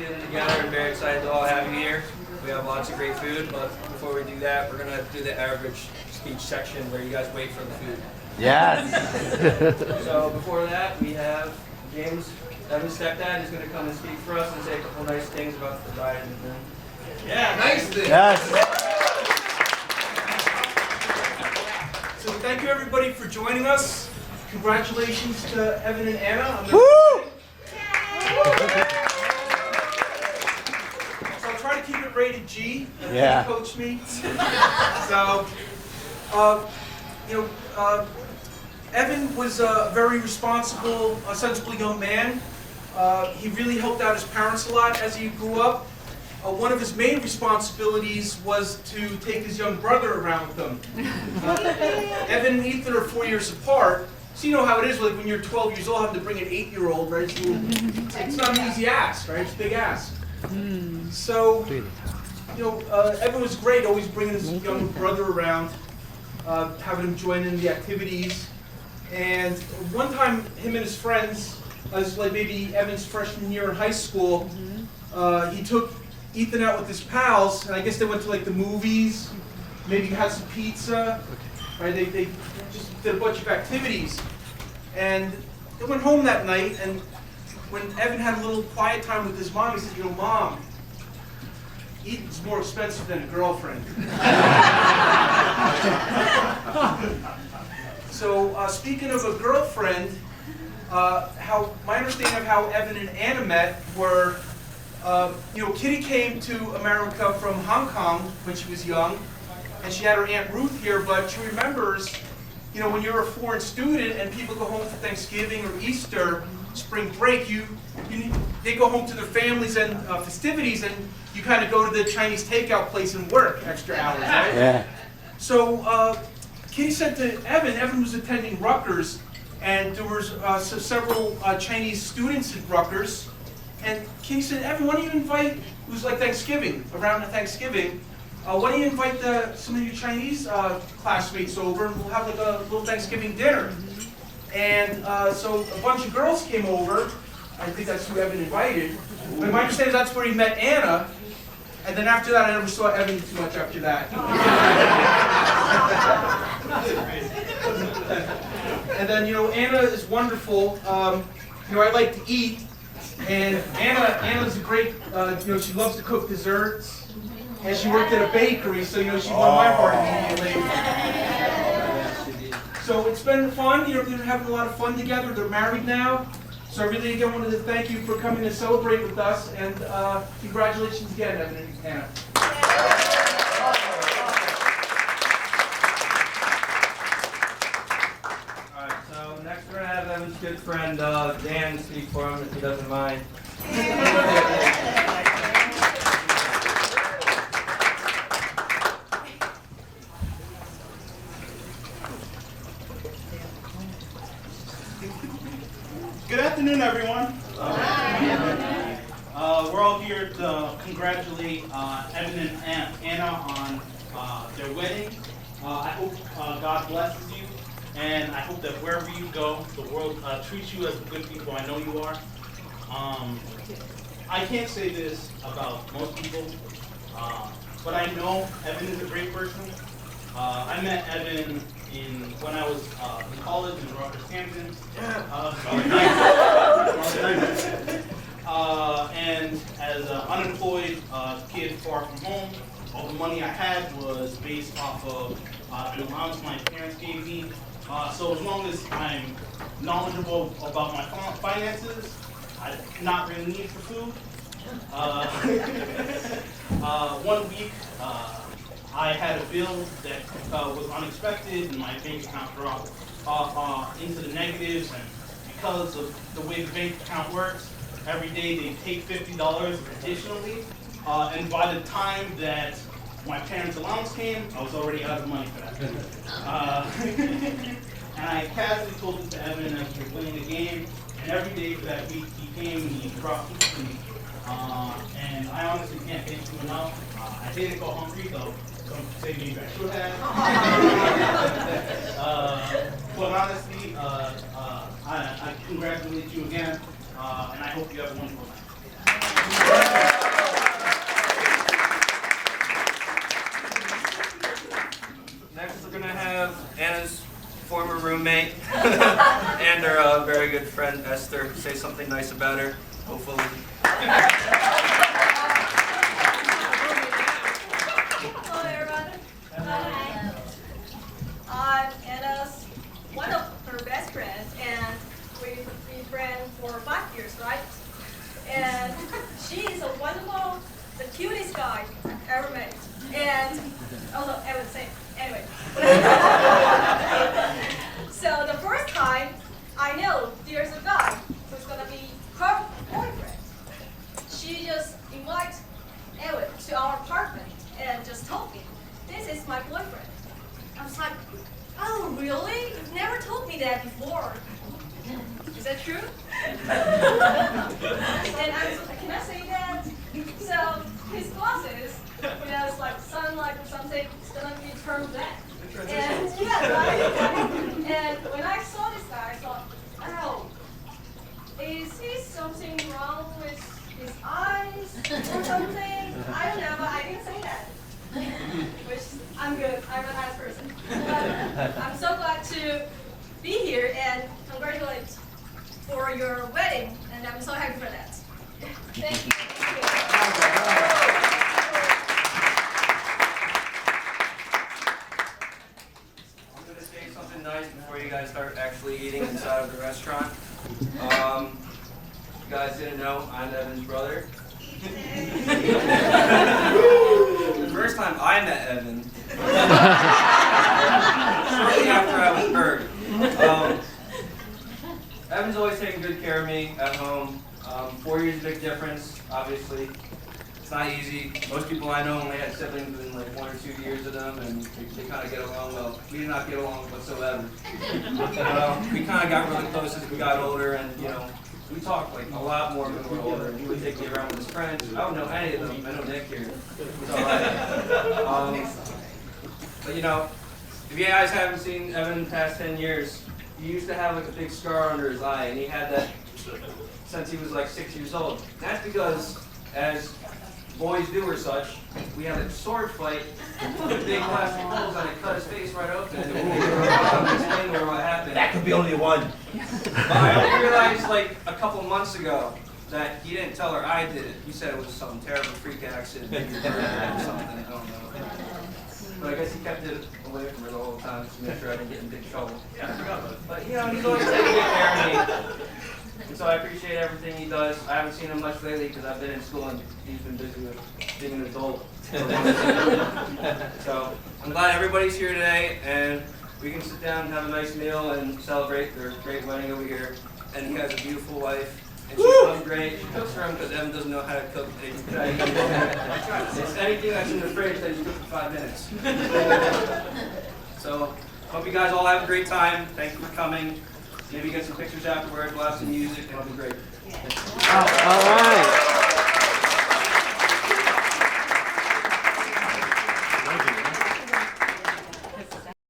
Thanksgiving together. I'm very excited to all have you here. We have lots of great food, but before we do that, we're going to do the average speech section where you guys wait for the food. Yes. So before that, we have James, Evan's stepdad, who's going to come and speak for us and say a couple nice things about the bride and groom. Yeah, nice thing. Yes. So thank you everybody for joining us. Congratulations to Evan and Anna. Woo! So I'll try to keep it rated G. Yeah. He coached me. So, Evan was a very responsible, sensible young man. He really helped out his parents a lot as he grew up. One of his main responsibilities was to take his young brother around with him. Evan and Ethan are 4 years apart, so you know how it is like when you're 12 years old having to bring an 8-year-old, right? So it's not an easy ask, right? It's a big ask. So, Evan was great, always bringing his young brother around, having him join in the activities. And one time, him and his friends, as like maybe Evan's freshman year in high school, he took Ethan out with his pals, and I guess they went to like the movies, maybe had some pizza, right? They just did a bunch of activities. And they went home that night, and when Evan had a little quiet time with his mom, he said, Mom, Ethan's more expensive than a girlfriend. So speaking of a girlfriend, my understanding of how Evan and Anna met were, Kitty came to America from Hong Kong when she was young, and she had her Aunt Ruth here, but she remembers, when you're a foreign student and people go home for Thanksgiving or Easter, spring break, they go home to their families and festivities, and you kind of go to the Chinese takeout place and work extra hours, right? Yeah. So Kitty said to Evan was attending Rutgers, and there was several Chinese students at Rutgers, and Kitty said, Evan, why don't you invite, it was like Thanksgiving, around Thanksgiving, why don't you invite some of your Chinese classmates over, and we'll have like a little Thanksgiving dinner. And so a bunch of girls came over. I think that's who Evan invited. But my understanding is that's where he met Anna. And then after that, I never saw Evan too much after that. And then, Anna is wonderful. I like to eat. And Anna's a great, she loves to cook desserts. And she worked at a bakery, so, she won my heart immediately. So it's been fun, they're having a lot of fun together. They're married now. So I really, again, wanted to thank you for coming to celebrate with us. And congratulations again, Evan and Anna. All right, so next we're going to have Evan's good friend Dan speak for him if he doesn't mind. Good afternoon, everyone. We're all here to congratulate Evan and Anna on their wedding. I hope God blesses you, and I hope that wherever you go, the world treats you as the good people I know you are. I can't say this about most people, but I know Evan is a great person. I met Evan when I was in college in Rutgers, Hampton. And as an unemployed kid far from home, all the money I had was based off of an allowance my parents gave me. So as long as I'm knowledgeable about my finances, I not really need for food. 1 week, I had a bill that was unexpected, and my bank account dropped into the negatives. And because of the way the bank account works, every day they take $50 additionally. And by the time that my parents' allowance came, I was already out of money for that. And I casually told it to Evan as we were playing the game. And every day for that week, he came and he dropped food for me. And I honestly can't thank you enough. I didn't go hungry though. Some say maybe I should have. But honestly, I congratulate you again, and I hope you have a wonderful night. friend Esther, say something nice about her, hopefully. Hello, everyone. Hi. I'm Anna's one of her best friends, and we've been friends for 5 years, right? And she is a wonderful, the cutest guy I've ever met. And although I would say, anyway. So the first time I know there's a guy who's gonna be her boyfriend, she just invites Evan to our apartment and just told me, this is my boyfriend. I was like, oh really? You've never told me that before. Is that true? And can I say that? So his glasses, it's like sunlight or something, it's gonna be turned black. And yeah, right? And when I saw this guy, I thought, oh, is he something wrong with his eyes or something? I don't know, but I didn't say that. Which, I'm good, I'm a nice person. But I'm so glad to be here and congratulate for your wedding, and I'm so happy for that. Thank you. I'm going to say something nice before you guys start actually eating inside of the restaurant. You guys didn't know, I'm Evan's brother. The first time I met Evan, shortly after I was hurt, Evan's always taken good care of me at home. 4 years is a big difference, obviously. It's not easy. Most people I know only had siblings within like 1 or 2 years of them, and they kind of get along well. We did not get along whatsoever. We kind of got really close as we got older, and we talked like a lot more when we were older. He would take me around with his friends. I don't know any of them. I know Nick here. He's all right. But if you guys haven't seen Evan in the past 10 years, he used to have like a big scar under his eye, and he had that since he was like 6 years old. That's because, as boys do or such, we had a sword fight with big plastic holes, and it cut his face right open. And explain what happened. That could be only one. But I only realized like a couple months ago that he didn't tell her I did it. He said it was some terrible freak accident, maybe a murder or something. I don't know. But I guess he kept it away from her the whole time to make sure I didn't get in big trouble. Yeah, I forgot about it. But he's always taking good care of me. And so I appreciate everything he does. I haven't seen him much lately because I've been in school and he's been busy with being an adult. So I'm glad everybody's here today, and we can sit down and have a nice meal and celebrate their great wedding over here. And he has a beautiful wife. And she cooks great. She cooks for him because Evan doesn't know how to cook. It's anything that's in the fridge that you cook for 5 minutes. So, hope you guys all have a great time. Thank you for coming. Maybe get some pictures afterwards. We'll have some music. It'll be great. All right.